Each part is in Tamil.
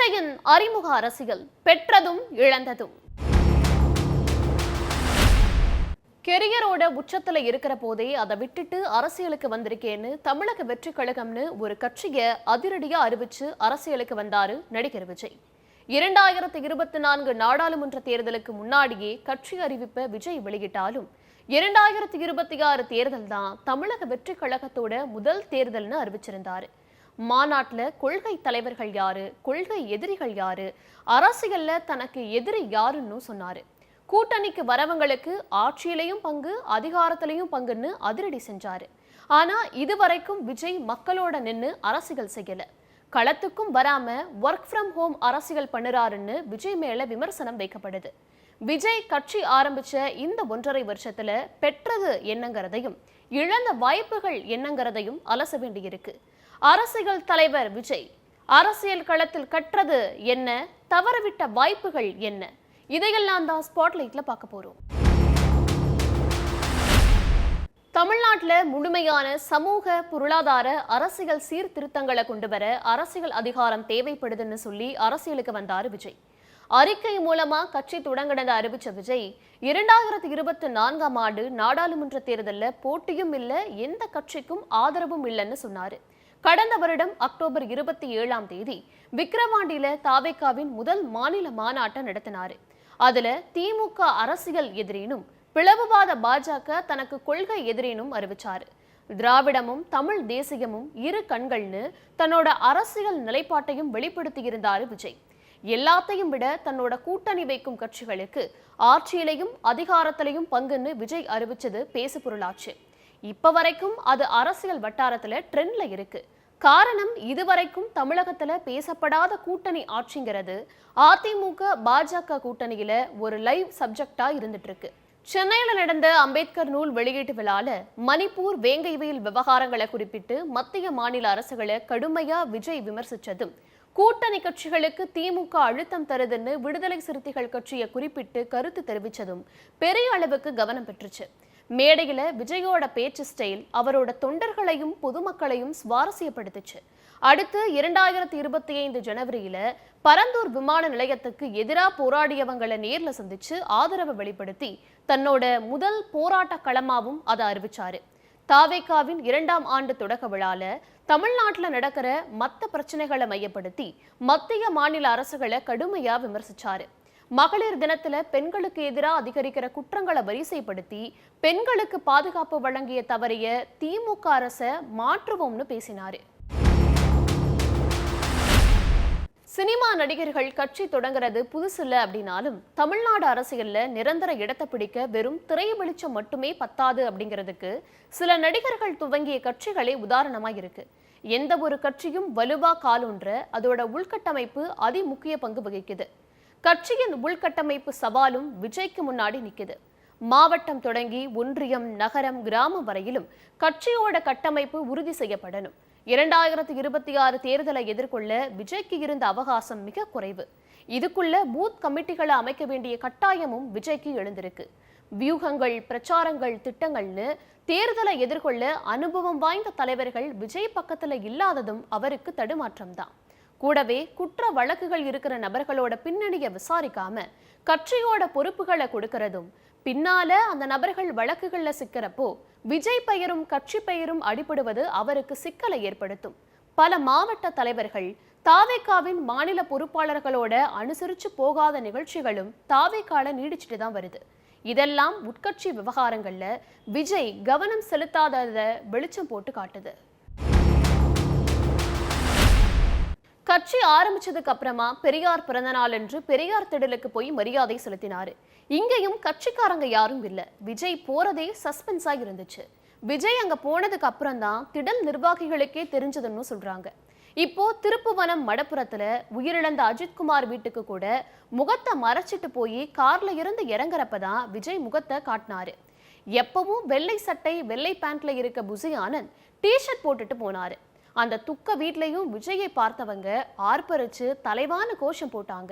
விஜயின் அறிமுக அரசியல் பெற்றதும் இழந்ததும். கெரியரோட உச்சத்துல இருக்கிற போதே அதை விட்டுட்டு அரசியலுக்கு வந்திருக்கேன்னு தமிழக வெற்றி கழகம்னு ஒரு கட்சியை அதிரடியா அறிவிச்சு அரசியலுக்கு வந்தாரு நடிகர் விஜய். 2024 நாடாளுமன்ற தேர்தலுக்கு முன்னாடியே கட்சி அறிவிப்பை விஜய் வெளியிட்டாலும் 2026 தேர்தல் தான் தமிழக வெற்றி கழகத்தோட முதல் தேர்தல்னு அறிவிச்சிருந்தாரு. மாநாட்டில் கொள்கை தலைவர்கள் யாரு, கொள்கை எதிரிகள் யாரு, அரசியல்ல தனக்கு எதிரி யாருன்னு சொன்னாரு. கூட்டணிக்கு வரவங்களுக்கு ஆட்சியிலையும் பங்கு, அதிகாரத்திலையும் பங்குன்னு அதிரடி செஞ்சாரு. ஆனா இதுவரைக்கும் விஜய் மக்களோட நின்று அரசியல் செய்யல. களத்துக்கும் வராம ஒர்க் ஃப்ரம் ஹோம் அரசியல் பண்ணுறாருன்னு விஜய் மேல விமர்சனம் வைக்கப்படுது. விஜய் கட்சி ஆரம்பிச்ச இந்த 1.5 வருஷத்துல பெற்றது என்னங்கிறதையும் இழந்த வாய்ப்புகள் என்னங்கிறதையும் அலச வேண்டியிருக்கு. அரசியல் தலைவர் விஜய் அரசியல் களத்தில் கற்றது என்ன, தவறவிட்ட வாய்ப்புகள் என்ன, இதையெல்லாம் தான் ஸ்பாட்லைட்ல பார்க்க போறோம். தமிழ்நாட்டில் முழுமையான சமூக, பொருளாதார, அரசியல் சீர்திருத்தங்களை கொண்டு வர அரசியல் அதிகாரம் தேவைப்படுதுன்னு சொல்லி அரசியலுக்கு வந்தாரு விஜய். அறிக்கை மூலமா கட்சி தொடங்கினதை அறிவிச்ச விஜய் 2024 ஆண்டு நாடாளுமன்ற தேர்தலில் போட்டியும் இல்லை, எந்த கட்சிக்கும் ஆதரவும் இல்லைன்னு சொன்னாரு. கடந்த வருடம் அக்டோபர் 27ஆம் தேதி விக்கிரவாண்டியில தாவேகாவின் முதல் மாநில மாநாட்டை நடத்தினாரு. அதுல திமுக அரசியல் எதிரினும் பிளவுவாத பாஜக தனக்கு கொள்கை எதிரினும் அறிவிச்சாரு. திராவிடமும் தமிழ் தேசியமும் இரு கண்கள்னு தன்னோட அரசியல் நிலைப்பாட்டையும் வெளிப்படுத்தி இருந்தாரு விஜய். எல்லாத்தையும் விட தன்னோட கூட்டணி வைக்கும் கட்சிகளுக்கு ஆட்சியிலையும் அதிகாரத்திலையும் பங்குன்னு விஜய் அறிவிச்சது பேசு பொருளாச்சு. இப்ப வரைக்கும் அது அரசியல் வட்டாரத்துல ட்ரெண்ட்ல இருக்கு. காரணம், இதுவரைக்கும் தமிழகத்துல பேசப்படாத கூட்டணி ஆட்சிங்கிறது அதிமுக பாஜக கூட்டணியில ஒரு லைவ் சப்ஜெக்டா இருந்துட்டு இருக்கு. சென்னையில நடந்த அம்பேத்கர் நூல் வெளியீட்டு விழால மணிப்பூர், வேங்கைவயல் விவகாரங்களை குறிப்பிட்டு மத்திய மாநில அரசுகளை கடுமையா விஜய் விமர்சிச்சதும், கூட்டணி கட்சிகளுக்கு திமுக அழுத்தம் தருதுன்னு விடுதலை சிறுத்தைகள் கட்சியை குறிப்பிட்டு கருத்து தெரிவிச்சதும் பெரிய அளவுக்கு கவனம் பெற்றுச்சு. மேடையில விஜயோட பேச்சு ஸ்டைல் அவரோட தொண்டர்களையும் பொதுமக்களையும் சுவாரஸ்யப்படுத்துச்சு. அடுத்து 2025 ஜனவரியில பரந்தூர் விமான நிலையத்துக்கு எதிராக போராடியவங்களை நேர்ல சந்திச்சு ஆதரவை வெளிப்படுத்தி தன்னோட முதல் போராட்ட களமாவும் அதை அறிவிச்சாரு. தாவேகாவின் 2ஆம் ஆண்டு தொடக்க விழால தமிழ்நாட்டில் நடக்கிற மற்ற பிரச்சனைகளை மையப்படுத்தி மத்திய மாநில அரசுகளை கடுமையா விமர்சிச்சாரு. மகளிர் தினத்துல பெண்களுக்கு எதிராக அதிகரிக்கிற குற்றங்களை வரிசைப்படுத்தி பெண்களுக்கு பாதுகாப்பு வழங்கிய தவறிய திமுக அரசை மாற்றுவோம்னு பேசினாரு. சினிமா நடிகர்கள் கட்சி தொடங்குறது புதுசில்ல அப்படின்னாலும் தமிழ்நாடு அரசியல்ல நிரந்தர இடத்தை பிடிக்க வெறும் திரை வெளிச்சம் மட்டுமே பத்தாது அப்படிங்கிறதுக்கு சில நடிகர்கள் துவங்கிய கட்சிகளே உதாரணமா இருக்கு. எந்த ஒரு கட்சியும் வலுவா காலூன்ற அதோட உள்கட்டமைப்பு அதிமுக்கிய பங்கு வகிக்குது. கட்சியின் உள்கட்டமைப்பு சவாலும் விஜய்க்கு முன்னாடி நிக்குது. மாவட்டம் தொடங்கி ஒன்றியம், நகரம், கிராமம் வரையிலும் கட்சியோட கட்டமைப்பு உறுதி செய்யப்படணும். 2026 தேர்தலை எதிர்கொள்ள விஜய்க்கு இருந்த அவகாசம் மிக குறைவு. இதுக்குள்ள பூத் கமிட்டிகளை அமைக்க வேண்டிய கட்டாயமும் விஜய்க்கு எழுந்திருக்கு. வியூகங்கள், பிரச்சாரங்கள், திட்டங்கள்னு தேர்தலை எதிர்கொள்ள அனுபவம் வாய்ந்த தலைவர்கள் விஜய் பக்கத்துல இல்லாததும் அவருக்கு தடுமாற்றம் தான். கூடவே குற்ற வழக்குகள் இருக்கிற நபர்களோட பின்னணியை விசாரிக்காம கட்சியோட பொறுப்புகளை கொடுக்கறதும், பின்னால அந்த நபர்கள் வழக்குகள்ல சிக்கிறப்போ விஜய் பெயரும் கட்சி பெயரும் அடிபடுவது அவருக்கு சிக்கலை ஏற்படுத்தும். பல மாவட்ட தலைவர்கள் தாவேகாவின் மாநில பொறுப்பாளர்களோட அனுசரிச்சு போகாத நிகழ்ச்சிகளும் தாவேகால நீடிச்சுட்டு தான் வருது. இதெல்லாம் உட்கட்சி விவகாரங்கள்ல விஜய் கவனம் செலுத்தாததை வெளிச்சம் போட்டு காட்டுது. கட்சி ஆரம்பிச்சதுக்கு அப்புறமா பெரியார் பிறந்தநாள் என்று பெரியார் திடலுக்கு போய் மரியாதை செலுத்தினாரு. இங்கேயும் கட்சிக்காரங்க யாரும் இல்ல. விஜய் போறதே சஸ்பென்ஸா இருந்துச்சு. விஜய் அங்க போனதுக்கு அப்புறம் தான் திடல் நிர்வாகிகளுக்கே தெரிஞ்சதுன்னு சொல்றாங்க. இப்போ திருப்புவனம் மடப்புறத்துல உயிரிழந்த அஜித்குமார் வீட்டுக்கு கூட முகத்தை மறைச்சிட்டு போய் கார்ல இருந்து இறங்குறப்பதான் விஜய் முகத்தை காட்டினாரு. எப்பவும் வெள்ளை சட்டை, வெள்ளை பேண்ட்ல இருக்க புசி ஆனந்த் டிஷர்ட் போட்டுட்டு போனாரு. அந்த துக்க வீட்லையும் விஜயை பார்த்தவங்க ஆர்ப்பரிச்சு தலைவான கோஷம் போட்டாங்க.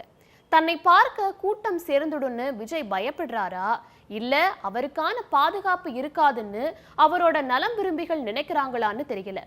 தன்னை பார்க்க கூட்டம் சேர்ந்துடுன்னு விஜய் பயப்படுறாரா, இல்ல அவருக்கான பாதுகாப்பு இருக்காதுன்னு அவரோட நலம் விரும்பிகள் நினைக்கிறாங்களான்னு தெரியல.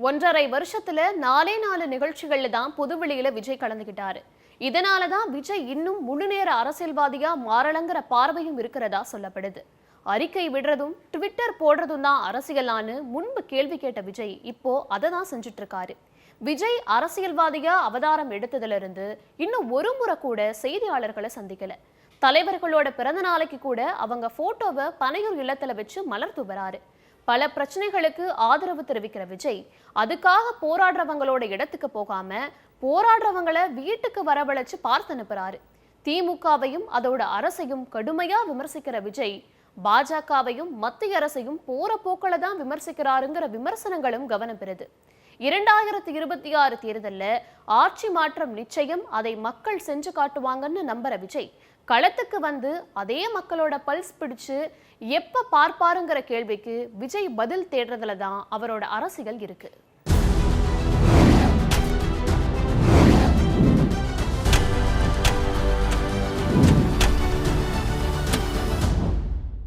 1.5 வருஷத்துல 4 நிகழ்ச்சிகள்ல தான் பொதுவெளியில விஜய் கலந்துகிட்டாரு. இதனாலதான் விஜய் இன்னும் முழுநேர அரசியல்வாதியா மாறலங்கிற பார்வையும் இருக்கிறதா சொல்லப்படுது. அறிக்கை விடுறதும் ட்விட்டர் போடுறதும் தான் அரசியலான்னு முன்பு கேள்வி கேட்ட விஜய் இப்போ அதை தான் செஞ்சுட்டு இருக்காரு. விஜய் அரசியல்வாதியா அவதாரம் எடுத்ததுல இருந்து இன்னும் ஒரு முறை கூட செய்தியாளர்களை சந்திக்கல. தலைவர்களோட பிறந்த நாளைக்கு கூட அவங்க போட்டோவை பனையூர் இல்லத்துல வச்சு மலர் தூவறாரு. பல பிரச்சனைகளுக்கு ஆதரவு தெரிவிக்கிற விஜய் அதுக்காக போராடுறவங்களோட இடத்துக்கு போகாம போராடுறவங்களை வீட்டுக்கு வரவழைச்சு பார்த்து அனுப்புறாரு. திமுகவையும் அதோட அரசையும் கடுமையா விமர்சிக்கிற விஜய் பாஜகவையும் மத்திய அரசையும் போற போக்களை தான் விமர்சிக்கிறாருங்கிற விமர்சனங்களும் கவனம் பெறுது. 2026 தேர்தல்ல ஆட்சி மாற்றம் நிச்சயம், அதை மக்கள் செஞ்சு காட்டுவாங்கன்னு நம்புற விஜய் களத்துக்கு வந்து அதே மக்களோட பல்ஸ் பிடிச்சு எப்ப பார்ப்பாருங்கிற கேள்விக்கு விஜய் பதில் தேடுறதுல தான் அவரோட அரசியல் இருக்கு.